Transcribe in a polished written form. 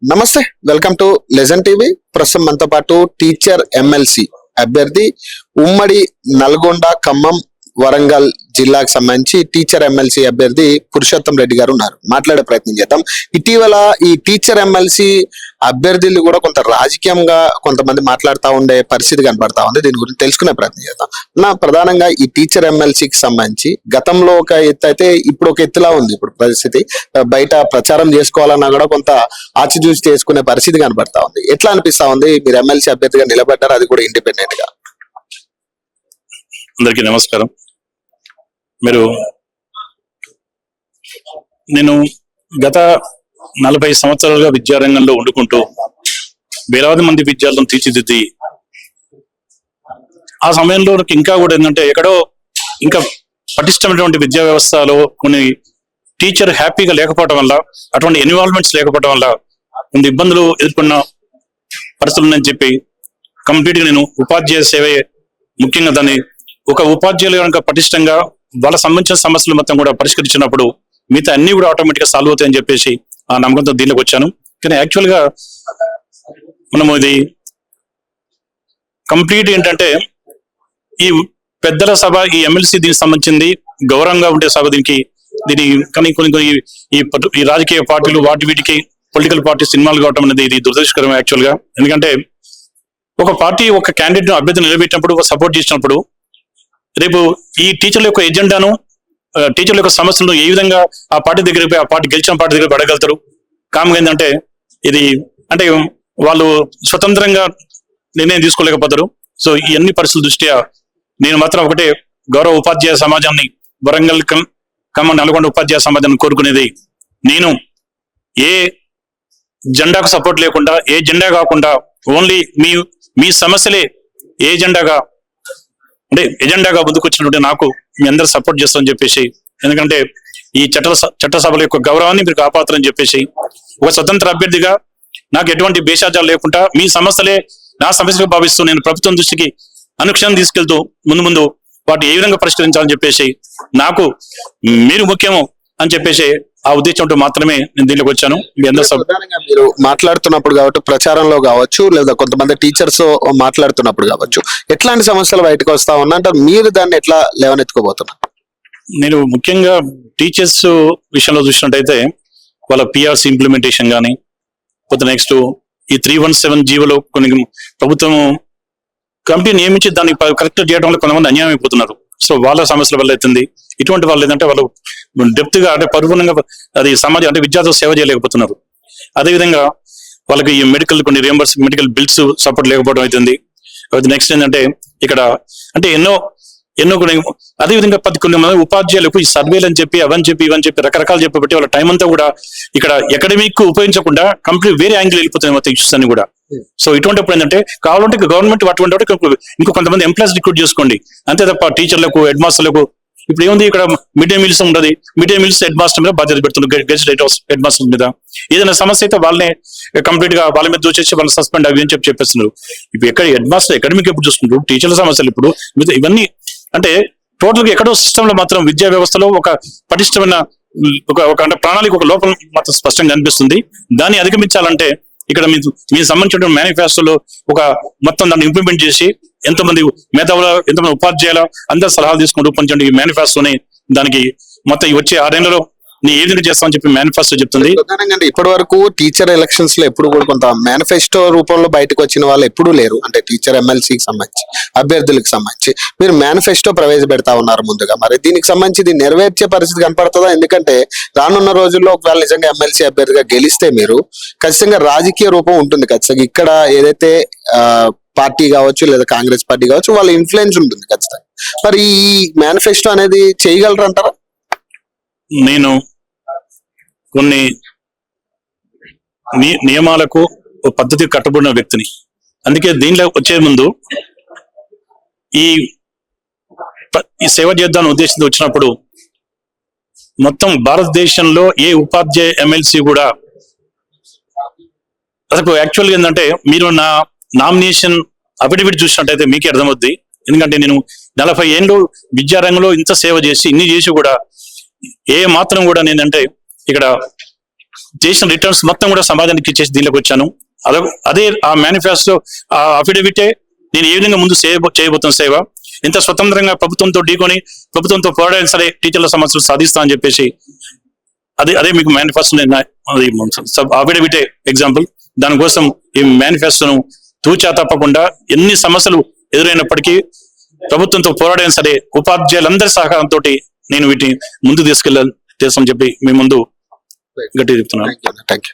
నమస్తే, welcome to legend TV. ప్రస్తుతం మనతో పాటు టీచర్ ఎమ్మెల్సీ అభ్యర్థి ఉమ్మడి నల్గొండ, ఖమ్మం, వరంగల్ జిల్లాకు సంబంధించి టీచర్ ఎమ్మెల్సీ అభ్యర్థి పురుషోత్తం రెడ్డి గారు ఉన్నారు. మాట్లాడే ప్రయత్నం చేద్దాం. ఇటీవల ఈ టీచర్ ఎమ్మెల్సీ అభ్యర్థులు కూడా కొంత రాజకీయంగా కొంతమంది మాట్లాడుతూ ఉండే పరిస్థితి కనబడతా ఉంది. దీని గురించి తెలుసుకునే ప్రయత్నం చేద్దాం. ప్రధానంగా ఈ టీచర్ ఎమ్మెల్సీకి సంబంధించి గతంలో ఒక ఎత్తు అయితే ఇప్పుడు ఒక ఎత్తులా ఉంది. ఇప్పుడు పరిస్థితి బయట ప్రచారం చేసుకోవాలన్నా కూడా కొంత ఆచిచూచి చేసుకునే పరిస్థితి కనబడతా ఉంది. ఎట్లా అనిపిస్తా ఉంది? మీరు ఎమ్మెల్సీ అభ్యర్థిగా నిలబడ్డారు, అది కూడా ఇండిపెండెంట్ గా. అందరికీ నమస్కారం. నేను గత 40 సంవత్సరాలుగా విద్యారంగంలో ఉండుకుంటూ వేలాది మంది విద్యార్థులను తీర్చిదిద్ది, ఆ సమయంలో ఇంకా కూడా ఏంటంటే ఎక్కడో ఇంకా పటిష్టమైనటువంటి విద్యా వ్యవస్థలో కొన్ని టీచర్ హ్యాపీగా లేకపోవడం వల్ల, అటువంటి ఎన్వాల్వ్మెంట్స్ లేకపోవడం వల్ల కొన్ని ఇబ్బందులు ఎదుర్కొన్న పరిస్థితులు ఉన్నాయని చెప్పి కంప్లీట్గా నేను ఉపాధ్యాయ సేవే ముఖ్యంగా దాన్ని ఒక ఉపాధ్యాయులు కనుక పటిష్టంగా వాళ్ళ సంబంధించిన సమస్యలు మొత్తం కూడా పరిష్కరించినప్పుడు మిగతా అన్ని కూడా ఆటోమేటిక్ గా సాల్వ్ అవుతాయని చెప్పేసి ఆ నమ్మకంతో దీనిలోకి వచ్చాను. కానీ యాక్చువల్ గా మనము ఇది కంప్లీట్ ఏంటంటే ఈ పెద్దల సభ, ఈ ఎమ్మెల్సీ దీనికి సంబంధించింది గౌరవంగా ఉండే సభ దీని కానీ కొన్ని ఈ రాజకీయ పార్టీలు వీటికి పొలిటికల్ పార్టీస్ ఇన్వాల్వ్ కావడం అనేది ఇది దురదృష్టకరం యాక్చువల్ గా. ఎందుకంటే ఒక పార్టీ ఒక క్యాండిడేట్ అభ్యర్థిని నిలబెట్టినప్పుడు, సపోర్ట్ చేసినప్పుడు, రేపు ఈ టీచర్ల యొక్క ఎజెండాను, టీచర్ల యొక్క సమస్యలను ఏ విధంగా ఆ పార్టీ దగ్గరికి పోయి ఆ పార్టీ గెలిచిన పార్టీ దగ్గర పడగలుగుతారు. కామన్ ఏంటంటే ఇది అంటే వాళ్ళు స్వతంత్రంగా నిర్ణయం తీసుకోలేకపోతారు. సో ఈ అన్ని పరిస్థితుల దృష్ట్యా నేను మాత్రం ఒకటే గౌరవ ఉపాధ్యాయ సమాజాన్ని, వరంగల్, ఖమ్మం, నల్గొండ ఉపాధ్యాయ సమాజాన్ని కోరుకునేది, నేను ఏ జెండాకు సపోర్ట్ లేకుండా, ఏ జెండా కాకుండా ఓన్లీ మీ సమస్యలే ఏ ఎజెండాగా ముందుకు వచ్చినటువంటి నాకు మీ అందరూ సపోర్ట్ చేస్తారని చెప్పేసి, ఎందుకంటే ఈ చట్టసభల యొక్క గౌరవాన్ని మీరు కాపాడుతారని చెప్పేసి, ఒక స్వతంత్ర అభ్యర్థిగా నాకు ఎటువంటి భేషాజాలు లేకుండా మీ సమస్యలే నా సమస్యగా భావిస్తూ నేను ప్రభుత్వం దృష్టికి అనుక్షణం తీసుకెళ్తూ ముందు వాటిని ఏ విధంగా పరిష్కరించాలని చెప్పేసి, నాకు మీరు ముఖ్యము అని చెప్పేసి ఆ ఉద్దేశంతో మాత్రమే నేను దీనిలోకి వచ్చాను. మీ అందరూ మీరు మాట్లాడుతున్నప్పుడు కావచ్చు, ప్రచారంలో కావచ్చు, లేదా కొంతమంది టీచర్స్ మాట్లాడుతున్నప్పుడు కావచ్చు, ఎట్లాంటి సమస్యలు బయటకు వస్తా ఉన్నా అంటే మీరు దాన్ని ఎట్లా లేవనెత్తుకోబోతున్నారు? నేను ముఖ్యంగా టీచర్స్ విషయంలో చూసినట్టయితే వాళ్ళ పిఆర్సీ ఇంప్లిమెంటేషన్ కానీ, పోతే నెక్స్ట్ ఈ 317 జీవోలో కొన్ని ప్రభుత్వం కమిటీ నియమించి దాన్ని కరెక్ట్ చేయడంలో కొంతమంది అన్యాయం అయిపోతున్నారు. సో వాళ్ళ సమస్యల వల్ల అవుతుంది. ఇటువంటి వాళ్ళు ఏంటంటే వాళ్ళు డెప్త్ గా అంటే పరిపూర్ణంగా అది సమాజం అంటే విద్యార్థులు సేవ చేయలేకపోతున్నారు. అదేవిధంగా వాళ్ళకి ఈ కొన్ని మెడికల్ బిల్స్ సపోర్ట్ లేకపోవడం అవుతుంది. నెక్స్ట్ ఏంటంటే ఇక్కడ అంటే ఎన్నో అదేవిధంగా కొన్ని మంది ఉపాధ్యాయులకు ఈ సర్వేలు అని చెప్పి ఇవని చెప్పి రకరకాలు చెప్పబట్టి వాళ్ళ టైం అంతా కూడా ఇక్కడ అకాడమిక్ ఉపయోగించకుండా కంప్లీట్ వేరే యాంగిల్ వెళ్ళిపోతున్నాయి మొత్తం ఇష్యూస్ అన్ని కూడా. సో ఇటువంటిప్పుడు ఏంటంటే కావాలంటే గవర్నమెంట్ అటువంటి ఇంకో కొంతమంది ఎంప్లాయీస్ రిక్రూట్ చేసుకోండి, అంతే తప్ప టీచర్లకు, హెడ్ మాస్టర్లకు ఇప్పుడు ఏముంది, ఇక్కడ మిడ్ డే మీల్స్ ఉండదు. Mid day meals head master మీద బాధ్యత పెడుతున్నారు, గెస్ట్ హెడ్ మాస్టర్ మీద. ఏదైనా సమస్య అయితే వాళ్ళనే కంప్లీట్ గా వాళ్ళ మీద వచ్చేసి వాళ్ళు సస్పెండ్ అవి అని చెప్పేస్తున్నారు. ఇప్పుడు ఎక్కడ హెడ్ మాస్టర్ అకాడమిక్ ఎప్పుడు చూసుకుంటారు, టీచర్ల సమస్యలు ఇప్పుడు ఇవన్నీ అంటే టోటల్ గా ఎక్కడో సిస్టమ్ లో మాత్రం విద్యా వ్యవస్థలో ఒక పటిష్టమైన అంటే ప్రణాళిక, ఒక లోపం మాత్రం స్పష్టంగా కనిపిస్తుంది. దాన్ని అధిగమించాలంటే ఇక్కడ మీకు సంబంధించిన మేనిఫెస్టోలో ఒక మొత్తం దాన్ని ఇంప్లిమెంట్ చేసి ఎంతమంది మేధావుల, ఎంతమంది ఉపాధ్యాయుల అందరు సలహాలు తీసుకుంటూ రూపొందించండి ఈ మేనిఫెస్టోని. దానికి మొత్తం వచ్చే 6 నెలల్లో నీ ఏ విధంగా చేస్తామని చెప్పి మేనిఫెస్టో చెప్తుంది. ఇప్పటి వరకు టీచర్ ఎలక్షన్స్ లో ఎప్పుడు కూడా కొంత మేనిఫెస్టో రూపంలో బయటకు వచ్చిన వాళ్ళు ఎప్పుడూ లేరు. అంటే టీచర్ ఎమ్మెల్సీకి సంబంధించి అభ్యర్థులకు సంబంధించి మీరు మేనిఫెస్టో ప్రవేశపెడతా ఉన్నారు ముందుగా. మరి దీనికి సంబంధించి ఇది నెరవేర్చే పరిస్థితి కనపడుతుందా? ఎందుకంటే రానున్న రోజుల్లో ఒకవేళ నిజంగా ఎమ్మెల్సీ అభ్యర్థిగా గెలిస్తే మీరు ఖచ్చితంగా రాజకీయ రూపం ఉంటుంది. ఖచ్చితంగా ఇక్కడ ఏదైతే పార్టీ కావచ్చు లేదా కాంగ్రెస్ పార్టీ కావచ్చు, వాళ్ళ ఇన్ఫ్లుయెన్స్ ఉంటుంది ఖచ్చితంగా. మరి ఈ మేనిఫెస్టో అనేది చేయగలరు అంటారా? నేను కొన్ని నియమాలకు పద్ధతి కట్టుబడిన వ్యక్తిని, అందుకే దీనిలో వచ్చే ముందు ఈ సేవ చేద్దామని ఉద్దేశంతో వచ్చినప్పుడు మొత్తం భారతదేశంలో ఏ ఉపాధ్యాయ ఎమ్మెల్సీ కూడా అసలు యాక్చువల్గా ఏంటంటే మీరు నా నామినేషన్ అఫిడవిట్ చూసినట్టయితే మీకే అర్థమవుద్ది. ఎందుకంటే నేను 40 ఏళ్ళు విద్యారంగంలో ఇంత సేవ చేసి ఇన్ని చేసి కూడా ఏ మాత్రం కూడా నేనంటే ఇక్కడ చేసిన రిటర్న్స్ మొత్తం కూడా సమాజానికి ఇచ్చేసి దీనిలోకి వచ్చాను. అదే ఆ మేనిఫెస్టో, ఆ అఫిడవిటే నేను ఏ విధంగా ముందు చేయబోతున్న సేవ, ఇంత స్వతంత్రంగా ప్రభుత్వంతో ఢీకొని ప్రభుత్వంతో పోరాడైనా సరే టీచర్ల సమస్యలు సాధిస్తా అని చెప్పేసి అదే మీకు మేనిఫెస్టో అఫిడవిటే ఎగ్జాంపుల్. దానికోసం ఈ మేనిఫెస్టోను తూచా తప్పకుండా ఎన్ని సమస్యలు ఎదురైనప్పటికీ ప్రభుత్వంతో పోరాడైనా సరే ఉపాధ్యాయులందరి సహకారంతో నేను వీటిని ముందు తీసుకెళ్ళాలని చెప్పి మీ ముందు గట్టిగా చెప్తున్నాను. Thank you.